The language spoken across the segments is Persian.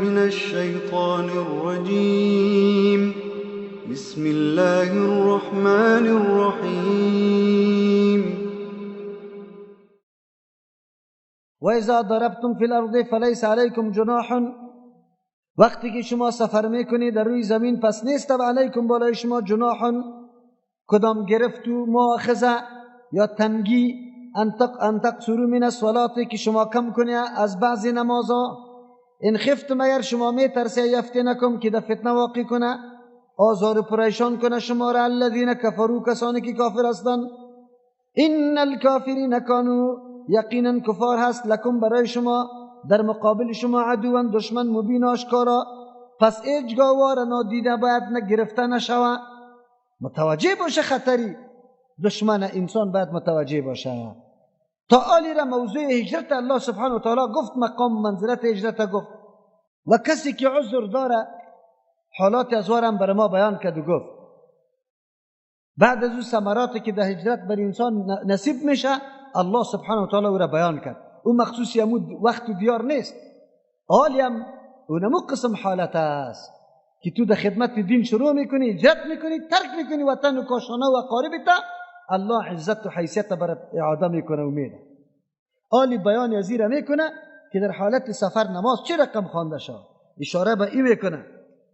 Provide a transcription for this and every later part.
من الشيطان الرجيم. بسم الله الرحمن الرحيم. وإذا ضربتم في الأرض فليس عليكم جناح، وقتی که شما سفر میکنید در روی زمین پس نیست علیکم بالای شما جناح کدام گرفت و مؤاخذه یا تنگی ان تقصروا من الصلاة که شما کم کنید از بعضی نمازا. ان خفتم اگر شما میترسی یفتنکم که در فتنه واقع کنه آزار و پریشان کنه شما را الذین کفروا کسانی که کافر هستند. ان الکافرین کانوا یقینا کفار هست لکم برای شما در مقابل شما عدوا دشمن مبین آشکارا. پس اجگاوار نادیده باید نگرفته نشوه. متوجه باشه خطری دشمن انسان باید متوجه باشه. تا آلی را موضوع هجرت الله سبحانه و تعالی گفت، مقام منزلت هجرت گفت و کسی که عذر داره حالات ازوارم بر ما بیان کرد و گفت. بعد از اون ثمراتی که در هجرت بر انسان نصیب میشه الله سبحانه و تعالی او را بیان کرد. او مخصوصی امود وقت و دیار نیست، آلیم اونمو قسم حالت است که تو در خدمت دین شروع میکنی، هجرت میکنی، ترک میکنی وطن و کاشانه و اقاربت، الله عزت و حیثیت برات اعاده میکنه و میده. آلی بیان ازیره میکنه که در حالت سفر نماز چه رقم خوانده شد. اشاره به این میکنه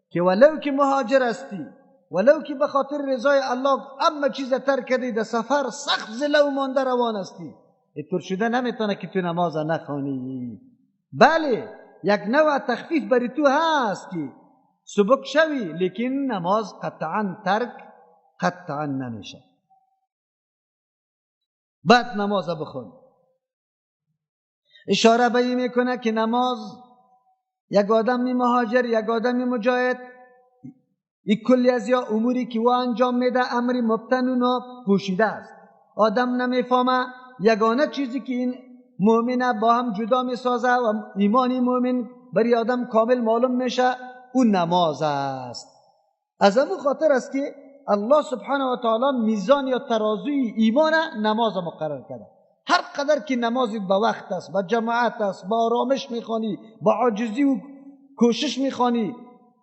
که ولو که مهاجر هستی، ولو که به خاطر رضای الله اما چیز ترک کردی در سفر سخت زلو مانده روان هستی، اینطور شده نمیتونه که تو نماز نخوانی. بله یک نوع تخفیف بری تو هست که سبک شوی، لیکن نماز قطعا ترک قطعا نمیشه. بعد نماز بخون. اشاره به این میکنه که نماز یک آدمی مهاجر، یک آدمی مجاهد، این کلی از یا اموری که او انجام میده امری مبتن و پوشیده است، آدم نمیفهمه. یگانه چیزی که این مؤمنه با هم جدا میسازه و ایمانی مؤمن بری آدم کامل معلوم میشه، اون نماز است. از همون خاطر است که الله سبحانه و تعالی میزان یا ترازوی ایمان نماز مقرر کرده. هر قدر که نمازی با وقت است، با جماعت است، با آرامش میخوانی، با عاجزی و کوشش میخوانی،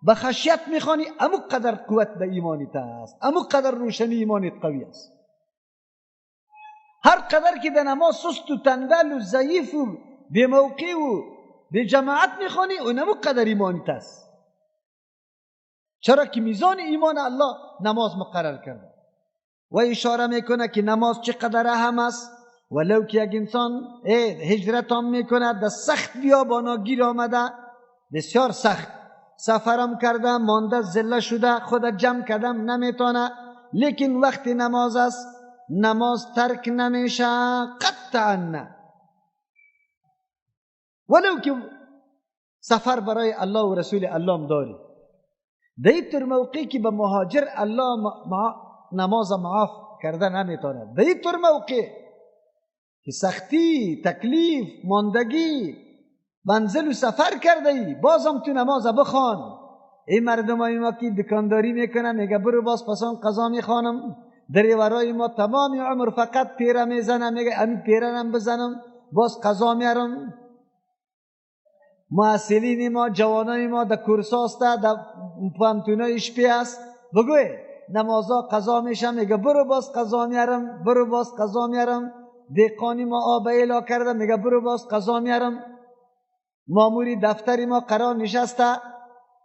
با خشیت میخوانی، امو قدر قوت به ایمانیت است، امو قدر روشنی ایمانیت قوی است. هر قدر که در نماز سست و تنبل و ضعیف و بی موقع و بی جماعت میخوانی، اونمو قدر ایمانیت است. چرا که میزان ایمان الله نماز مقرر کرده و اشاره میکنه که نماز چقدر اهم است. ولو که یک انسان هجرت هم میکنه در سخت بیابانا گیر آمده، بسیار سخت سفرم کرده، مانده زله شده، خود جمع کردم نمیتونه، لیکن وقت نماز است نماز ترک نمیشه قطعا نه. ولو که سفر برای الله و رسول الله هم داری، در این طور موقعی که به مهاجر الله نماز معاف کرده نمیتونه، در این طور موقع که سختی، تکلیف، ماندگی، منزل و سفر کرده ای، بازم تو نماز بخوان. این مردم های ما که دکانداری میکنن میگه برو باز پسان قضا میخوانم، در ورای ما تمام عمر فقط پیره میزنم، میگه همین پیره هم بزنم باز قضا میارم. محصلین ما، جوانای ما در کورساست، در پانتونای شپی است، بگوی نمازا قضا میشم، میگه برو باز قضا میارم، برو باز قضا میارم. دیقانی ما آب ایلا کرده، میگه برو باز قضا میارم. ماموری دفتری ما قرار نشسته،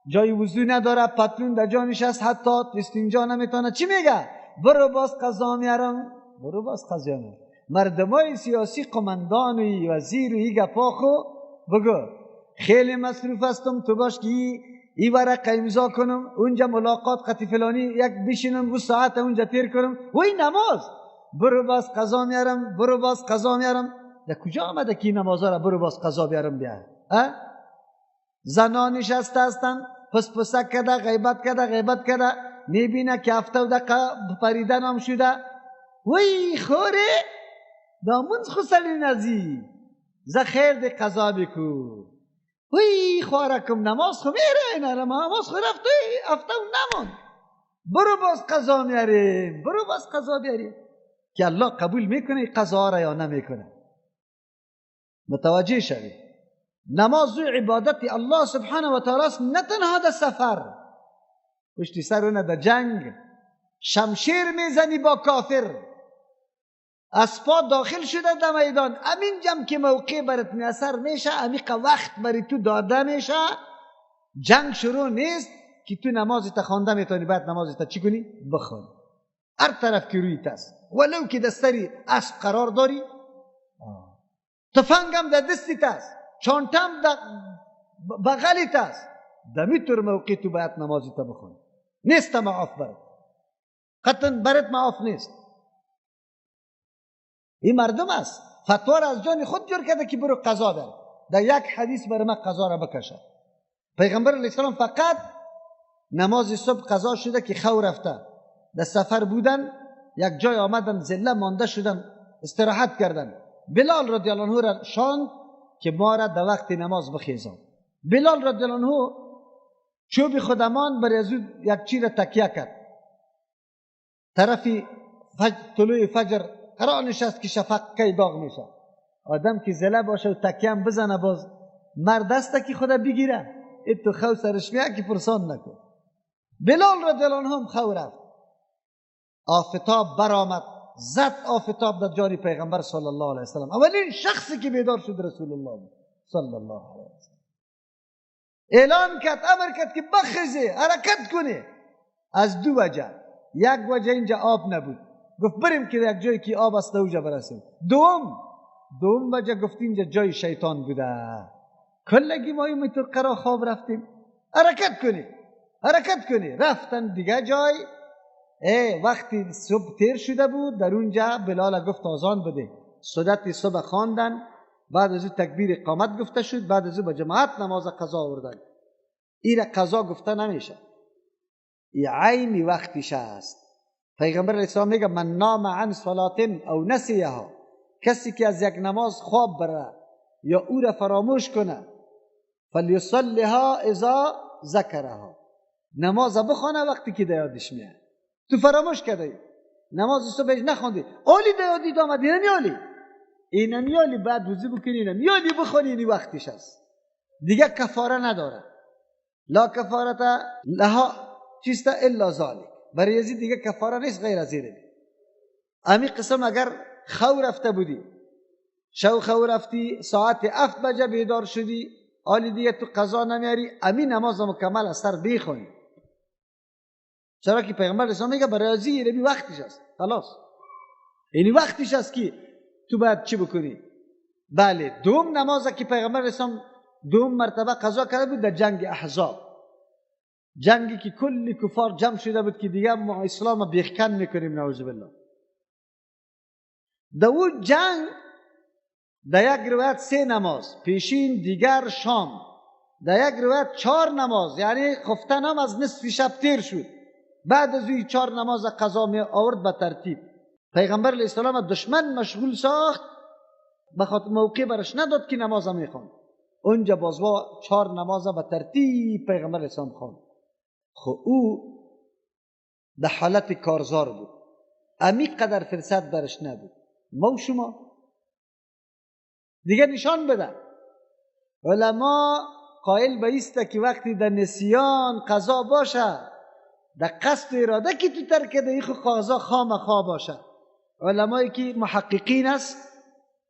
جای وضو نداره، پتلون در جا نشست، حتی استنجا نمیتونه، چی میگه؟ برو باز قضا میارم، برو باز قضا میارم. مردمای سیاسی، قماندان و وزیر و ای گپا خو بگو خیلی مصروف هستم، تو باش که ای ورق امضا کنم، اونجا ملاقات قطی فلانی یک بشینم و ساعت اونجا تیر کنم، وی نماز برو باز قضا میارم، برو باز قضا میارم. در کجا آمده که نمازا را برو باز قضا بیارم بیار؟ زنان نشسته هستن، پس پسک کده، غیبت کده، میبینه که هفته و دقیقه پریدن هم شده، وی خوره دامونز خسلی نزی زخیر دی قضا بکو، وی خوارکم نماز خو میره، اینا نماز خو رفته هفته و نمون، برو باز قضا میاریم، برو باز قضا بیاریم. که الله قبول میکنه قضا را یا نمیکنه؟ متوجه شوید. نماز عبادت الله سبحانه و تعالی است، نه تنها در سفر. پشت سر اون در جنگ شمشیر میزنی با کافر، اسپا داخل شده در میدان، امین جم که موقع برات میسر میشه، امیق وقت بری تو داده میشه، جنگ شروع نیست که تو نمازت خوانده میتونی بعد نمازت چی کنی؟ بخوانی. هر طرف که رویت است، ولو که دستری اسب قرار داری، تفنگم در دستت است، چانتم در بغلت است، دمی طور موقع تو باید نمازت بخونی. نیست معاف برات، قطعا برات معاف نیست. این مردم است فتوا را از جان خود جور کرده که برو قضا در یک حدیث برای من قضا را بکشه. پیغمبر علیه السلام فقط نماز صبح قضا شده که خو رفته، در سفر بودن، یک جای آمدن زله مانده شدن، استراحت کردن. بلال رضی الله عنه را شاند که ما را در وقت نماز بخیزان. بلال رضی الله عنه چوب خودمان بر از یک چیز تکیه کرد، طرفی طلوع فجر قرار نشست که شفق کی داغ میشه. آدم که زله باشه و تکیه هم بزنه، باز مرد است که خدا بگیره، اتو خو سرش میاد که پرسان نکن. بلال رضی الله عنه هم خو رفت، آفتاب برآمد، زد آفتاب در جان پیغمبر صلی الله علیه وسلم. اولین شخصی که بیدار شد رسول الله صلی الله علیه وسلم. اعلان کرد، امر کرد که بخیزه، حرکت کنه. از دو وجه، یک وجه اینجا آب نبود، گفت بریم که یک جایی که آب است اوجا برسیم. دوم وجه گفت اینجا جای شیطان بوده، کلگی ما اینطور قرار خواب رفتیم، حرکت کنی. رفتن دیگه جای. وقتی صبح تیر شده بود، در اونجا بلال گفت آذان بده، سنت صبح خواندن، بعد از تکبیر اقامت گفته شد، بعد از به جماعت نماز قضا آوردن. این قضا گفته نمیشه، این عین وقتش است. پیغمبر علیه السلام میگه من نام عن صلات او نسیها، کسی که از یک نماز خواب بره یا او را فراموش کنه، فلیصلیها اذا ذکرها، نماز بخونه وقتی که یادش میاد. تو فراموش کردی، نماز صبح نخوندی، اولی یادت آمد، این نمیالی بعد وضو بکنی، نمیالی بخونی، این وقتش است دیگه، کفاره نداره. لا کفارت لها چیستا الا ذالک، برای ازی دیگه کفاره نیست غیر از اینه. امی قسم اگر خو رفته بودی، خو رفتی ساعت 7 بجه بیدار شدی، حالی دیگه تو قضا نمیاری، امی نماز مکمل از سر بخونی. چرا که پیغمبر اسلام میگه برای ازی اینی وقتش است، خلاص اینی وقتش است که تو باید چی بکنی. بله، دوم نمازه که پیغمبر اسلام دوم مرتبه قضا کرده بود در جنگ احزاب، جنگی که کل کفار جمع شده بود که دیگه ما اسلام بیخکن میکنیم، نعوذ بالله. در اون جنگ در یک روایت 3 نماز، پیشین، دیگر، شام. در یک روایت 4 نماز، یعنی خفتن هم از نصف شب تیر شد. بعد از این 4 نماز قضا می آورد به ترتیب. پیغمبر علیه السلام دشمن مشغول ساخت، بخاطر موقع برش نداد که نماز میخوان. اونجا بازوا 4 نماز به ترتیب پیغمبر علیه السلام خواند. خب او در حالت کارزار بود، امی قدر فرصت برش نبود. ما و شما دیگه نشان بده. علما قائل به ایسته که وقتی در نسیان قضا باشه، در قصد اراده که تو ترک ده ایخو قضا خامخواه باشه. علمایی که محققین است،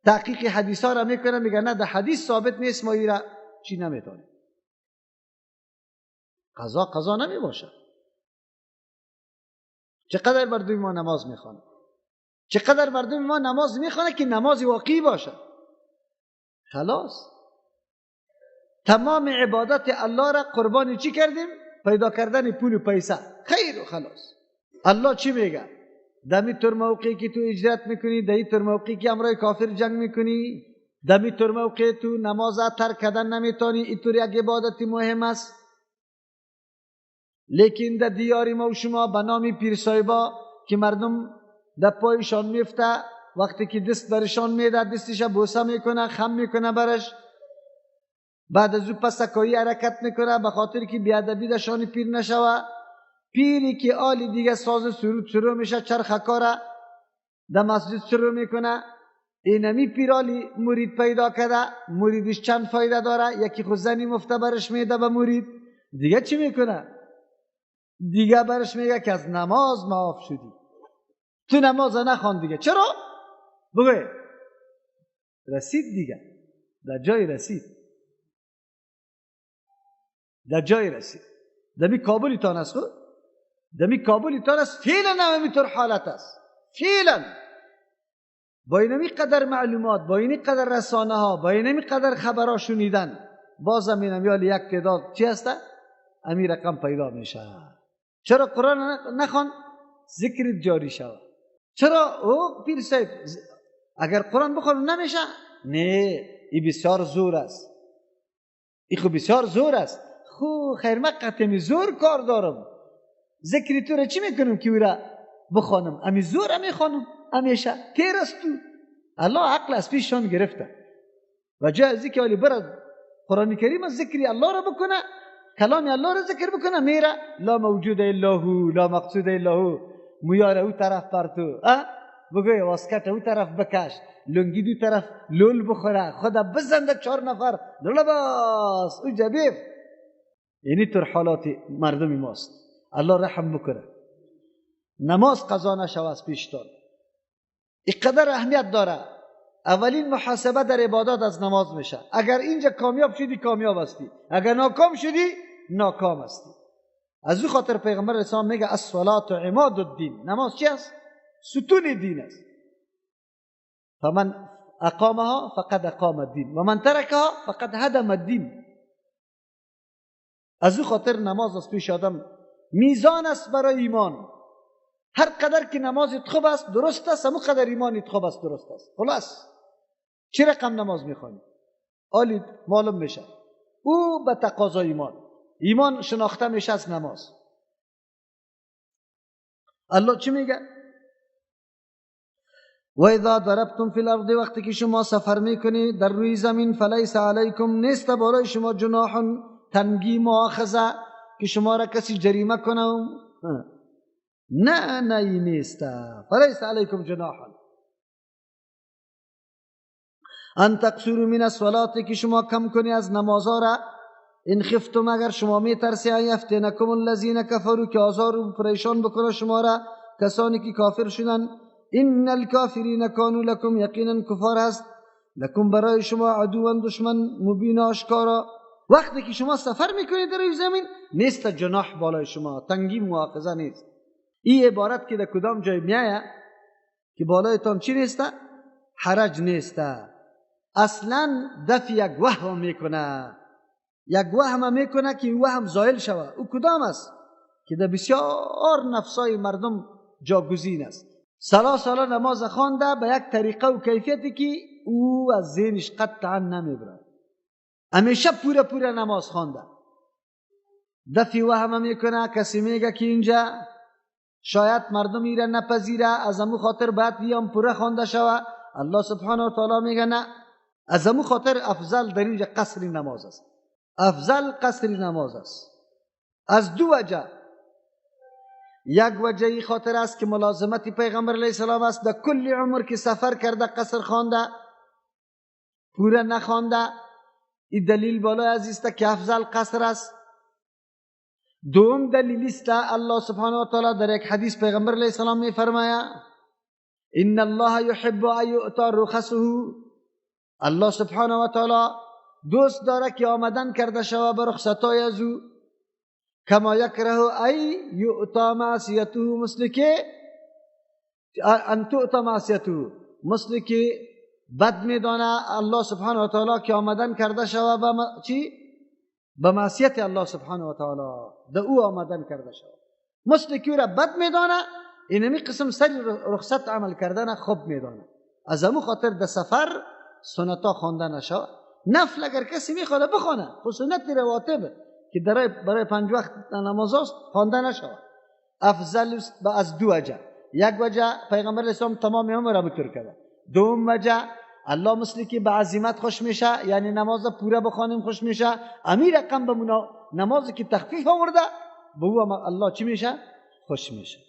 تحقیق حدیث ها را میکنه، میگه نه در حدیث ثابت نیست، ما ایرا چی نمیتونه. قضا نمی باشه. چقدر مردم ما نماز میخوانه، چقدر مردم ما نماز میخوانه که نماز واقعی باشه. خلاص تمام عبادت الله را قربانی چی کردیم؟ پیدا کردن پول و پیسه. خیر و خلاص. الله چی میگه؟ دمی طور موقعی که تو اجرت میکنی، دمی طور موقعی که امرای کافر جنگ میکنی، دمی طور موقعی تو نماز ترک کردن نمیتونی، اینطور یک عبادت مهم است. لیکن در دیاری ما و شما به نام پیر صاحبا که مردم در پایشان میفته، وقتی که دست برشان میده، دستش بوسه میکنه، خم میکنه برش، بعد از او پسکایی حرکت میکنه به خاطر که بیادبی در شان پیر نشوه. پیری که آلی دیگه ساز سرود شروع میشه، چرخکاره در مسجد شروع میکنه، اینمی پیرالی مرید پیدا کرده، مریدش چند فایده داره، یکی خود زنی مفته برش میده به مرید، دیگه چی میکنه؟ دیگه برش میگه که از نماز معاف شدی، تو نماز نخوان دیگه. چرا؟ بگوی رسید دیگه، در جای رسید، در جای رسید. دمی کابلی تان است خود، دمی کابلی تان است، فعلا هم طور حالت است، فعلا با اینمی قدر معلومات، با اینمی قدر رسانه ها، با اینمی قدر خبرها شنیدن، باز هم اینم یک تعداد چی هسته؟ امی رقم پیدا میشه. چرا قرآن نخوان؟ ذکر جاری شود. چرا؟ او پیر صاحب اگر قرآن بخوان نمیشه؟ نه، این بسیار زور است، این خو بسیار زور است. خو خیر من قطعی زور کار دارم، ذکری تو را چی میکنم که او را بخوانم؟ امی زور امی خانم همیشه تیر است تو. الله عقل از پیششان گرفته و جای ازی که ولی برد قرآن کریم از ذکری الله را بکنه، کلام الله را ذکر بکنه، میره لا موجود الا هو، لا مقصود الا هو، مویار او طرف پر تو بگوی واسکت او طرف بکش، لنگی دو طرف لول بخوره، خدا بزنده 4 نفر لباس او جبیب. یعنی طور حالات مردم ماست. الله رحم بکنه. نماز قضا نشوه از پیشتان، اینقدر اهمیت داره. اولین محاسبه در عبادات از نماز میشه. اگر اینجا کامیاب شدی کامیاب هستی، اگر ناکام شدی ناکام هستی. از او خاطر پیغمبر اسلام میگه الصلاة عماد الدین، نماز چی است؟ ستون دین است. فمن اقامها فقد اقام الدین و من ترکها فقد هدم الدین. از او خاطر نماز از پیش آدم میزان است برای ایمان. هر قدر که نمازت خوب است درست است، همون قدر ایمانت خوب است درست است. خلاص چه رقم نماز میخوانی آلی معلوم میشه. او به تقاضا ایمان شناخته میشه از نماز. الله چی میگه؟ و اذا ضربتم فی الارض، وقتی که شما سفر میکنی در روی زمین، فلیس علیکم، نیست بالای شما جناح، تنگی مؤاخذه که شما را کسی جریمه کنه، نه نیست. فلیس علیکم جناح ان تقصروا من الصلاة، که شما کم کنی از نمازها را، ان خفتم، اگر شما میترسی، ان یفتنکم الذین کفروا، که آزار و پریشان بکنه شما را کسانی که کافر شدن. ان الکافرین کانوا لکم، یقینا کفار هست لکم برای شما عدوا دشمن مبین آشکارا. وقتی که شما سفر میکنید در زمین نیست جناح بالای شما، تنگی مؤاخذه نیست. این عبارت که در کدام جای میایه که بالایتان چی نیست؟ حرج نیست. اصلا دفع یک وهم میکنه، یک وهم میکنه که این وهم زائل شوه. او کدام است؟ که در بسیار نفسای مردم جاگزین است. سالا نماز خوانده به یک طریقه و کیفیتی که او از ذهنش قطعا نمیبره. همیشه پوره نماز خوانده، دفع وهم میکنه. کسی میگه که اینجا شاید مردم ایره نپذیره، از امو خاطر باید بیام پوره خوانده شوه. الله سبحانه و تعالی میگه نه، از امو خاطر افضل در اینجا قصر نماز است، افضل قصر نماز است. از دو وجه. یک وجه ای خاطر است که ملازمت پیغمبر علیه السلام است، در کل عمر که سفر کرده قصر خوانده، پوره نخوانده. این دلیل بالای عزیز است که افضل قصر است. دوم دلیل است الله سبحانه و تعالی در یک حدیث پیغمبر علیه السلام می فرماید ان الله یحب ان یؤتی رخصه، الله سبحانه و تعالی دوست داره که آمدن کرده شوه به رخصتای از او، کما یکره ای یؤتی معصیته، مثل که ان تؤتی معصیته، مثل که بد میدانه الله سبحانه و تعالی که آمدن کرده شوه به چی؟ به معصیت الله سبحانه و تعالی، ده او آمدن کرده شوه. مثل که او را بد میدانه، اینمی قسم سری رخصت عمل کردن خوب میدانه. از امو خاطر ده سفر سنتا خوانده نشوه. نفل اگر کسی میخواد بخونه، سنت رواتب که برای 5 وقت نماز است خوانده نشوه. افضل است از دو وجه. یک وجه پیغمبر اسلام تمام عمر را بطور کرده. دوم وجه الله مثل که به عزیمت خوش میشه، یعنی نماز پوره بخوانیم خوش میشه. امیر رقم به نمازی که تخفیف آورده به او الله چی میشه؟ خوش میشه.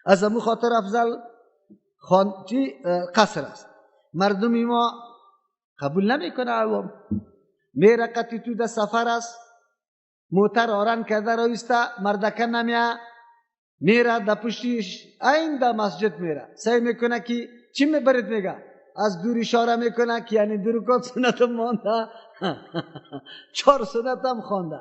از امو خاطر افضل قصر است. مردمی ما قبول نمیکنه. عوام میره قطی تو در سفر است، موتر آرن کرده رایسته، مردکه نمیه، میره در پشتیش این در مسجد میره، سعی میکنه که چی میبرید؟ میگه از دور اشاره میکنه که یعنی 2 رکعت سنت مانده 4 سنت هم خوانده،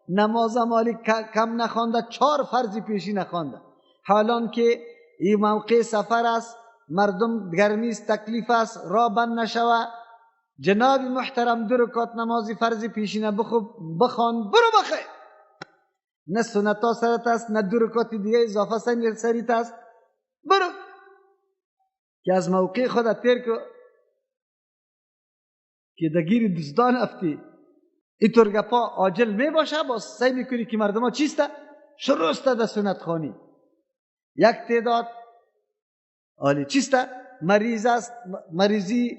نماز مالی کم نخوانده، 4 فرض پیشی نخوانده. حالان که این موقع سفر است، مردم گرمی است، تکلیف است، راه بند نشوه، جناب محترم 2 رکعت نماز فرض پیشینه بخوان، برو بخیر. نه سنت ها سرت است، نه 2 رکعت دیگه اضافه سریت است، برو که از موقع خود تیر که دگیر دزدان افتی اینطور گپا عاجل می باشه، باز سعی میکنی که مردم ها چیسته شروع است در سنت خانی. یک تعداد عالی چیسته مریض است، مریضی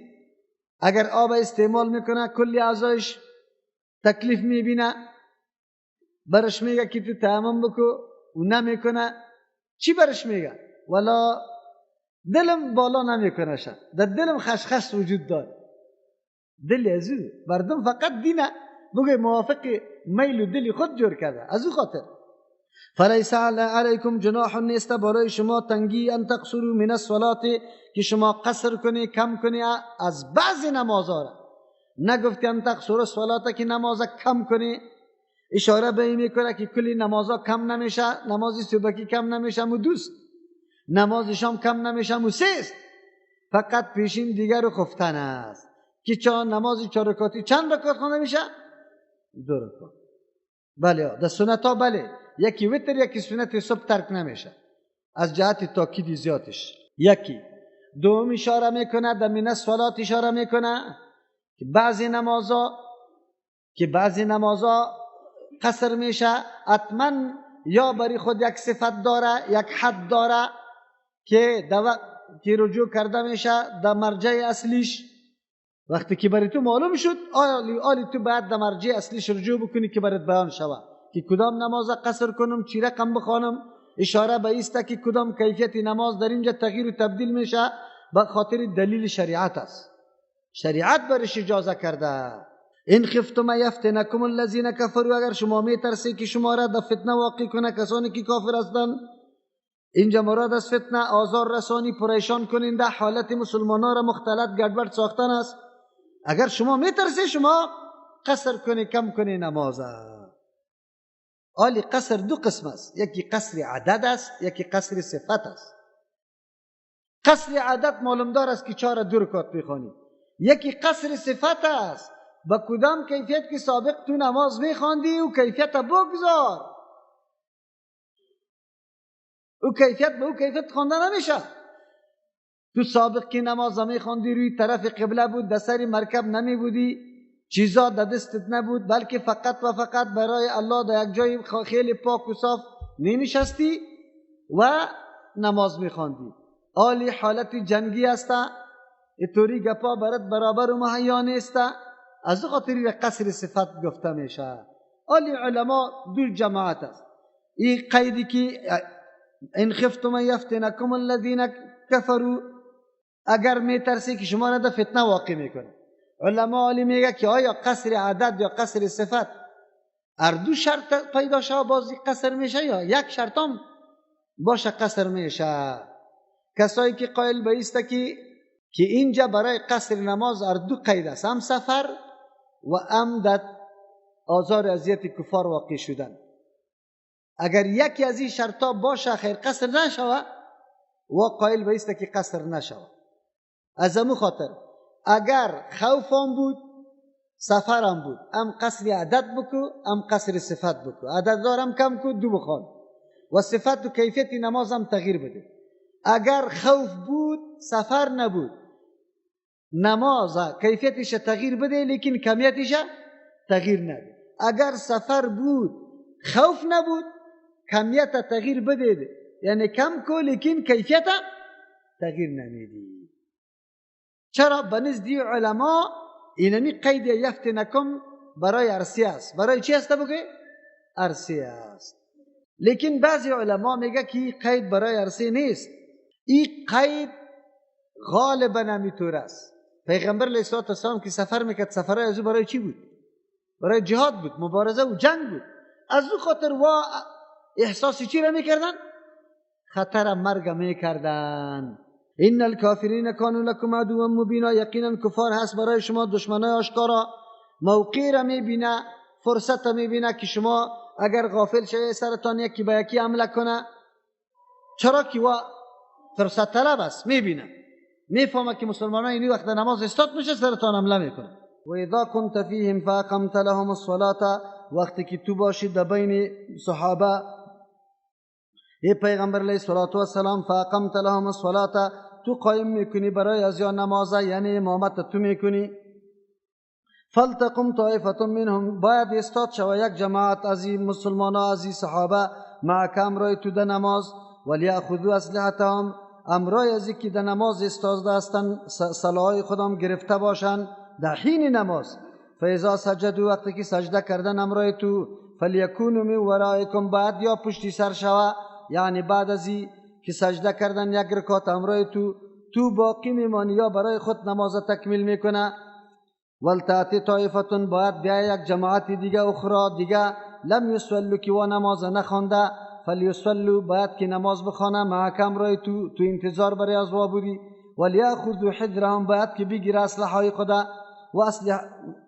اگر آب استعمال میکنه کلی اعضایش تکلیف میبینه، برش میگه که تو تیمم بکو، او نمیکنه. چی برش میگه؟ ولا دلم بالا نمیکنه، شد در دلم خشخش وجود داره. دل ازو مردم فقط دینه بگه موافق میل و دلی خود جور کرده، از او خاطر فلیس علیکم جناح، نیست برای شما تنگی ان تقصروا من الصلاة، که شما قصر کنی، کم کنی از بعضی نمازها را. نگفتی ان تقصروا الصلاة که نماز کم کنی، اشاره به این میکنه که کلی نمازها کم نمیشه، نماز صبحی کم نمیشه و دوست، نماز شام کم نمیشه و سیست، فقط پیشین دیگر رو خفتن است که نماز 4 رکعتی چند رکعت خوانده میشه؟ 2 رکعت. بله در سنت ها بله، یکی وتر یکی سنت صبح ترک نمیشه از جهت تاکید زیادش. یکی دوم اشاره میکنه در من الصلاة، اشاره میکنه که بعضی نمازا قصر میشه، حتما یا بری خود یک صفت داره، یک حد داره که رجوع کرده میشه در مرجع اصلیش. وقتی که برای تو معلوم شد آلی تو باید در مرجع اصلیش رجوع بکنی که برات بیان شود که کدام نماز قصر کنم، چی رقم بخوانم. اشاره به ایسته که کدام کیفیت نماز در اینجا تغییر و تبدیل میشه، به خاطر دلیل شریعت است. شریعت برش اجازه کرده. ان خفتم یفتنکم الذین کفروا، اگر شما میترسی که شما را در فتنه واقع کنه کسانی که کافر هستند. اینجا مراد از فتنه آزار رسانی، پریشان کننده، حالت مسلمانان را مختلط گډوډ ساختن است. اگر شما میترسی شما قصر کنی، کم کنی نماز. آلی قصر 2 قسم است، یکی قصر عدد است، یکی قصر صفت است. قصر عدد معلوم دار است که 4 2 رکعت بخوانی. یکی قصر صفت است، با کدام کیفیت که سابق تو نماز میخواندی او کیفیت بگذار، او کیفیت به او کیفیت خوانده نمیشه. تو سابق که نماز میخواندی روی طرف قبله بود، در سر مرکب نمی بودی، چیزا در دستت نبود، بلکه فقط و فقط برای الله در یک جای خیلی پاک و صاف نمیشستی و نماز میخواندی. آلی حالت جنگی است، اینطوری گپا برات برابر و مهیا نیست، از خاطر قصر صفت گفته میشه. آلی علما 2 جماعت است. این قیدی که ان خفتم یفتنکم الذین کفروا، اگر میترسی که شما را در فتنه واقع میکنه. علما علی میگه که آیا قصر عدد یا قصر صفت هر 2 شرط پیدا شد بازی قصر میشه یا یک شرط هم باشه قصر میشه؟ کسایی که قائل به ایسته که اینجا برای قصر نماز هر 2 قید است، هم سفر و هم در آزار اذیت کفار واقع شدن. اگر یکی از این شرطا باشه خیر قصر نشوه، و قائل به ایسته که قصر نشوه. از امو خاطر اگر خوف هم بود، سفر هم بود، هم قصر عدد بکو هم قصر صفت بکو. عدد دارم کم کو 2 بخوان و صفت و کیفیت نماز هم تغییر بده. اگر خوف بود سفر نبود، نماز کیفیتش تغییر بده لیکن کمیتش تغییر نده. اگر سفر بود خوف نبود، کمیت تغییر بده، یعنی کم کو لیکن کیفیت تغییر نمیدی. چرا؟ بنزدی علما اینمی قید یفتنکم برای عرصی است. برای چی است بگه؟ عرصی است. لیکن بعضی علما میگه که قید برای عرصی نیست. این قید غالبا همیطور است. پیغمبر علیه السلام که سفر میکرد، سفرهای از او برای چی بود؟ برای جهاد بود، مبارزه و جنگ بود. از او خاطر و احساس چی را میکردن؟ خطر مرگ میکردن. ان الکافرین کانوا لکم عدوا مبینا، یقینا کفار هست برای شما دشمنای آشکارا. موقع را میبینه، فرصت را میبینه که شما اگر غافل شوی سرتان یکی به یکی حمله کنه. چرا که و فرصت طلب است، میبینه، میفهمه که مسلمانان اینی وقت نماز استاد میشه سرتان حمله میکنه. و اذا كنت فیهم فاقمت لهم الصلاه، وقتی که تو باشی در بین صحابه ای پیغمبر علیه السلام، فاقمت لهم الصلاه، تو قایم میکنی برای از یا نماز، یعنی امامت تو میکنی. فلتقم طائفه منهم، باید استاد شوه یک جماعت از این مسلمانان، از این صحابه، معک امرای تو در نماز. ولیأخذوا اسلحتهم، امرای از که در نماز استاد هستند سلاحهای خودم گرفته باشند در حین نماز. فاذا سجدوا، وقتی که سجده کردن امرای تو، فلیکونوا من ورائکم، بعد یا پشتی سر شوه، یعنی بعد از که سجده کردن یک رکعت امرای تو باقی میمانی یا برای خود نماز تکمیل میکنه. ولتأتی طائفه، باید بیا یک جماعت دیگه اخرى دیگه، لم یصلوا، که و نماز نخوانده، فلیصلوا، باید که نماز بخوانه، معک امرای تو انتظار برای از وا بودی. ولیأخذوا حذرهم، باید که بگیره اسلحه خدا، و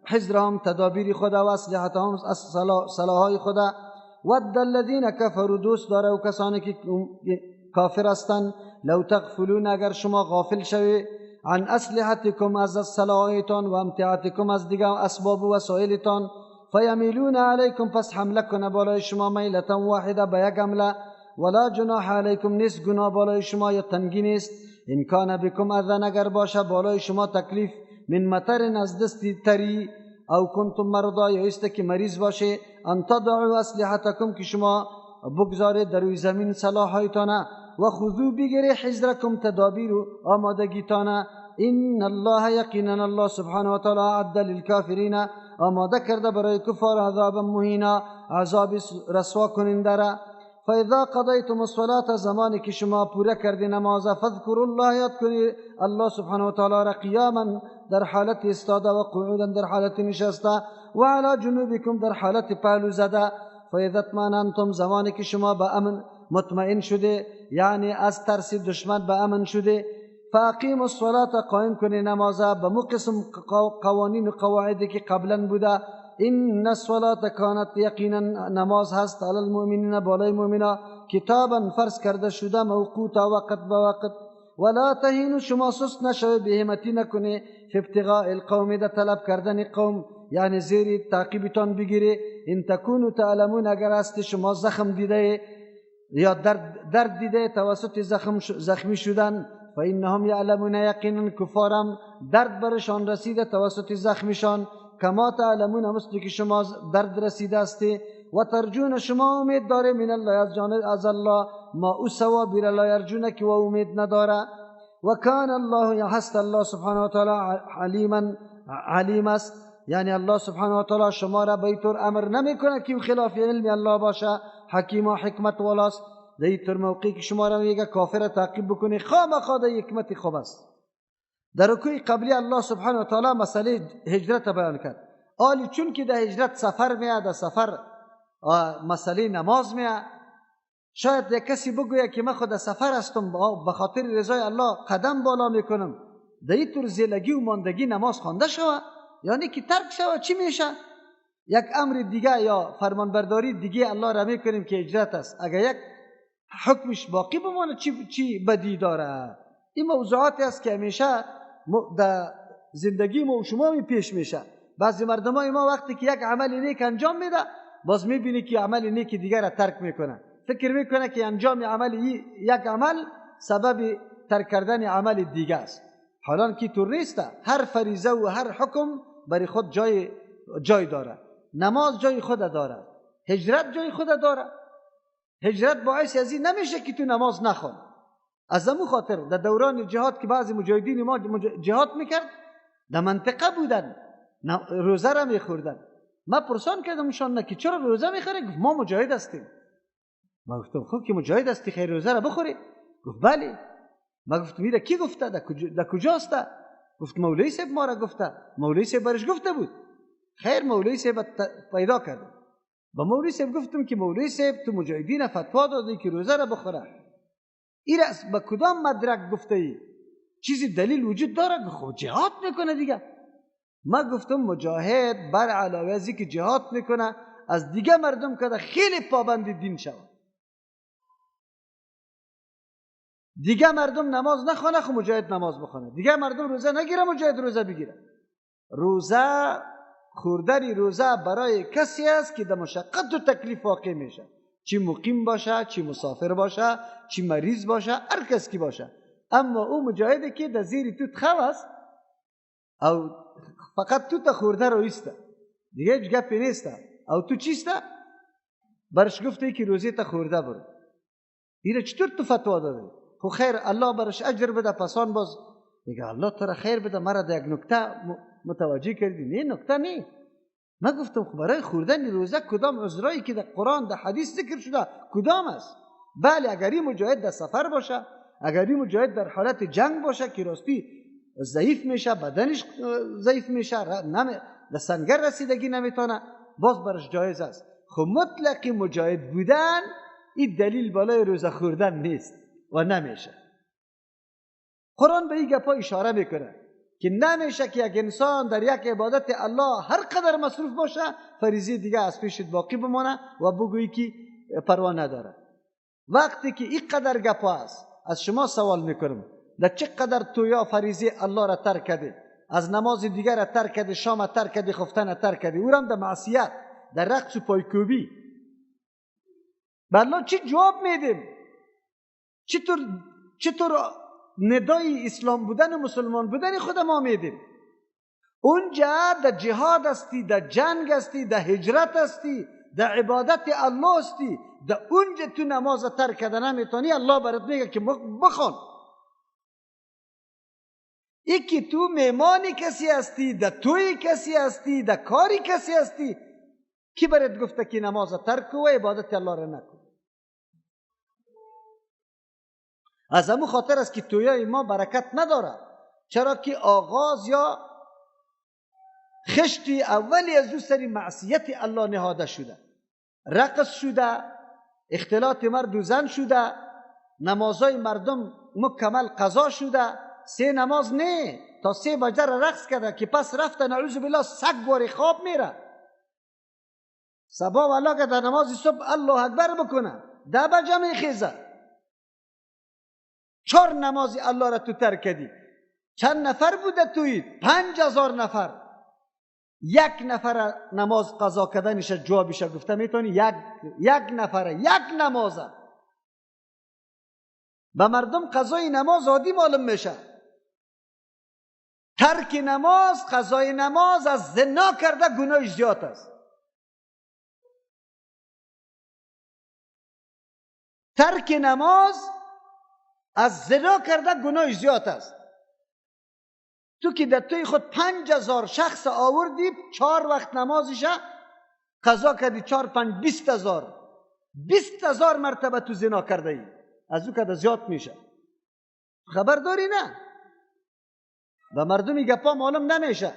حذرهم تدابیر خدا، و اسلحتهم سلاحهای خدا. ود الذین کفروا، دوست داره و کسانی که کافر هستند، لو تغفلون، اگر شما غافل شوی، عن اسلحتکم، از سلاحتان، و امتعتکم، از دیگر اسباب و وسایلتان، فیمیلون علیکم، پس حمله کنه بالای شما، میلتا واحده، به یک حمله. ولا جناح علیکم، نیست گناه بالای شما یا تنگی نیست. ان کان بکم اذن، اگر باشه بالای شما تکلیف، من مطر، از دستی تری، او کنتم مرضا، یا است که مریض باشه، ان تضعوا اسلحتکم، که شما بگذارید در روی زمین سلاحایتان، و خذوا، بگیری حذرکم، تدابیر و آمادگیتان. ان الله، یقینا الله سبحانه و تعالی، اعد للکافرین، آماده کرده برای کفار عذابا مهینا، عذاب رسوا کننده را. فاذا قضیتم الصلاة، زمانی که شما پوره کردی نماز، فاذکروا الله، یاد کنی الله سبحانه و تعالی را، قیاما، در حالت استاده، و قعودا، در حالت نشسته، و علی جنوبکم، در حالت پهلو زده. فاذا اطمأننتم، زمانی که شما به امن مطمئن شده، یعنی از ترس دشمن به امن شده، فاقیموا الصلاة، قائم کنی نماز، به قسم قوانین و قواعدی که قبلا بوده. ان الصلاة کانت، یقینا نماز هست، علی المؤمنین، بالای مؤمنا، کتابا، فرض کرده شده، موقوتا، وقت به وقت. ولا تهینوا، شما سست نشوید، بهمتی نکنی، فی ابتغاء القوم، در طلب کردن قوم، یعنی زیر تعقیبتان بگیری. ان تکونوا تعلمون، اگر است شما زخم دیده یا درد دیده توسط زخمی شدن، فانهم یعلمون، یقینا کفارم درد برشان رسیده توسط زخمشان، کما تعلمون، مثل که شما درد رسیده استی. و ترجون، شما امید داره، من الله، از جانب از الله، ما او ثوابی را لا یرجون، که و امید نداره. و کان الله، هست الله سبحانه و تعالی، علیم است، یعنی الله سبحانه و تعالی شما را به این طور امر نمیکنه که خلاف علم الله باشه، حکیم و حکمت والاست. در این طور موقعی که شما را میگه کافر تعقیب بکنی، خامخا در حکمت خوب است. در رکوع قبلی الله سبحانه و تعالی مسئله هجرت بیان کرد. آلی چون که در هجرت سفر میاد، در سفر مسئله نماز میاد، شاید یک کسی بگوید که من خود سفر هستم، به خاطر رضای الله قدم بالا میکنم، در این طور زیلگی و ماندگی نماز خوانده شوه، یعنی که ترک شوه، چی میشه؟ یک امر دیگه یا فرمانبرداری دیگه الله را میکنیم که هجرت است. اگر یک حکمش باقی بمانه، چی بدی داره؟ این موضوعاتی است که همیشه در زندگی ما و شما می پیش میشه. بعضی مردمای ما وقتی که یک عمل نیک انجام میده، باز میبینی که عمل نیک دیگر را ترک میکنه، فکر میکنه که انجام عمل یک عمل سبب ترک کردن عمل دیگه است، حالان که طور نیست. هر فریضه و هر حکم برای خود جای داره. نماز جای خود داره، هجرت جای خود داره. هجرت باعث ازی نمیشه که تو نماز نخون. از همون خاطر در دوران جهاد که بعضی مجاهدین ما جهاد میکرد، در منطقه بودن، روزه را میخوردن. من پرسان کردمشان نه که چرا روزه میخوری؟ گفت ما مجاهد هستیم. ما گفتم خب که مجاهد هستی، خیر روزه را بخوری؟ گفت بله. ما گفتم میره کی گفته؟ در کجاست؟ گفت مولوی صاحب ما را گفته. مولوی صاحب برش گفته بود. خیر مولوی صاحب پیدا کرد. با مولوی صاحب گفتم که مولوی صاحب تو مجاهدین فتوا دادی که روزه را بخوره. این را به کدام مدرک گفته ای؟ چیزی دلیل وجود داره؟ خب جهاد میکنه دیگه. ما گفتم مجاهد بر علاوه از اینکه جهاد میکنه از دیگه مردم که خیلی پابند دین شود. دیگه مردم نماز نخونه خب مجاهد نماز بخونه. دیگه مردم روزه نگیره مجاهد روزه بگیره. روزه خوردن روزه برای کسی است که در مشقت و تکلیف واقع میشه، چی مقیم باشه، چی مسافر باشه، چی مریض باشه، هر کس کی باشه. اما او مجاهدی که در زیر توت خو است او فقط توت خورده رو ایسته دیگه هیچ گپی نیسته. او تو چیسته؟ برش گفته که روزی تا خورده برو. ایره چطور تو فتوا دادی؟ خب خیر الله برش اجر بده. پسان باز دیگه الله تو را خیر بده، مرا در یک نکته متوجه کردی. نه نکته نه. من گفتم خب برای خوردن روزه کدام عذرایی که در قرآن در حدیث ذکر شده کدام است؟ بله اگر این مجاهد در سفر باشه، اگر این مجاهد در حالت جنگ باشه که راستی ضعیف میشه، بدنش ضعیف میشه، در سنگر رسیدگی نمیتونه، باز برش جایز است. خب مطلق مجاهد بودن این دلیل بالای روزه خوردن نیست و نمیشه. قرآن به این گپا اشاره میکنه که نمیشه که یک انسان در یک عبادت الله هر قدر مصروف باشه فریضه دیگه از پیشت باقی بمانه و بگویی که پروا نداره. وقتی که این قدر گپا است از شما سوال میکنم در چه قدر تو یا فریضه الله را ترک کردی، از نماز دیگر را ترک کردی، شام ترک کردی، خفتن ترک کردی، او هم در معصیت، در رقص و پایکوبی، به الله چی جواب میدیم؟ چطور ندای اسلام بودن و مسلمان بودن خود ما میدیم؟ اونجا در جهاد هستی، در جنگ هستی، در هجرت هستی، در عبادت الله هستی، در اونجا تو نماز ترک کردن نمیتونی، الله برات میگه که بخون. ای که تو میمانی کسی هستی، در توی کسی هستی، در کاری کسی هستی، کی برات گفته که نماز ترک و عبادت الله را نکن؟ از همون خاطر است که تویای ما برکت نداره. چرا که آغاز یا خشتی اولی از او سری معصیت الله نهاده شده، رقص شده، اختلاط مرد و زن شده، نمازای مردم مکمل قضا شده. 3 نماز نه تا 3 بجه رقص کرده که پس رفته نعوذ بالله سگ واری خواب میره. صبح والا که در نماز صبح الله اکبر بکنه 10 بجه میخیزه. 4 نماز الله را تو ترک کردی. چند نفر بوده توی؟ 5000 نفر. 1 نفر نماز قضا کردنش جوابش گفته میتونی؟ یک نفر 1 نمازه. به مردم قضای نماز عادی معلوم میشه. ترک نماز، قضای نماز از زنا کرده گناه زیاد است. ترک نماز از زنا کرده گناه زیاد است. تو که در توی خود 5000 شخص آوردی 4 وقت نمازش قضا کردی، 4 5 20000 مرتبه تو زنا کرده ای. از او که زیاد میشه. خبر داری نه؟ و مردمی گپا معلوم نمیشه.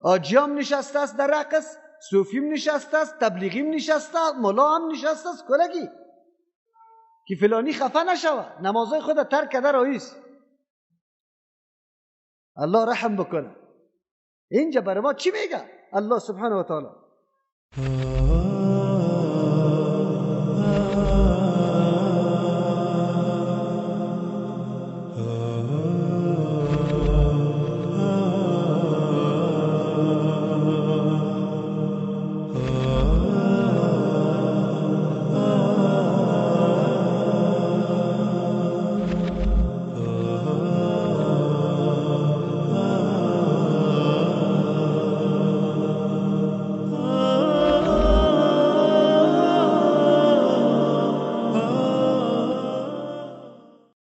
آجیام نشسته است در رقص، صوفیم نشسته است، تبلیغیم نشسته است، مولا هم نشسته است، کلگی که فلانی خفه نشوه نمازهای خود ترک کرده رئیس. الله رحم بکنه. اینجا برای ما چی میگه الله سبحانه و تعالی؟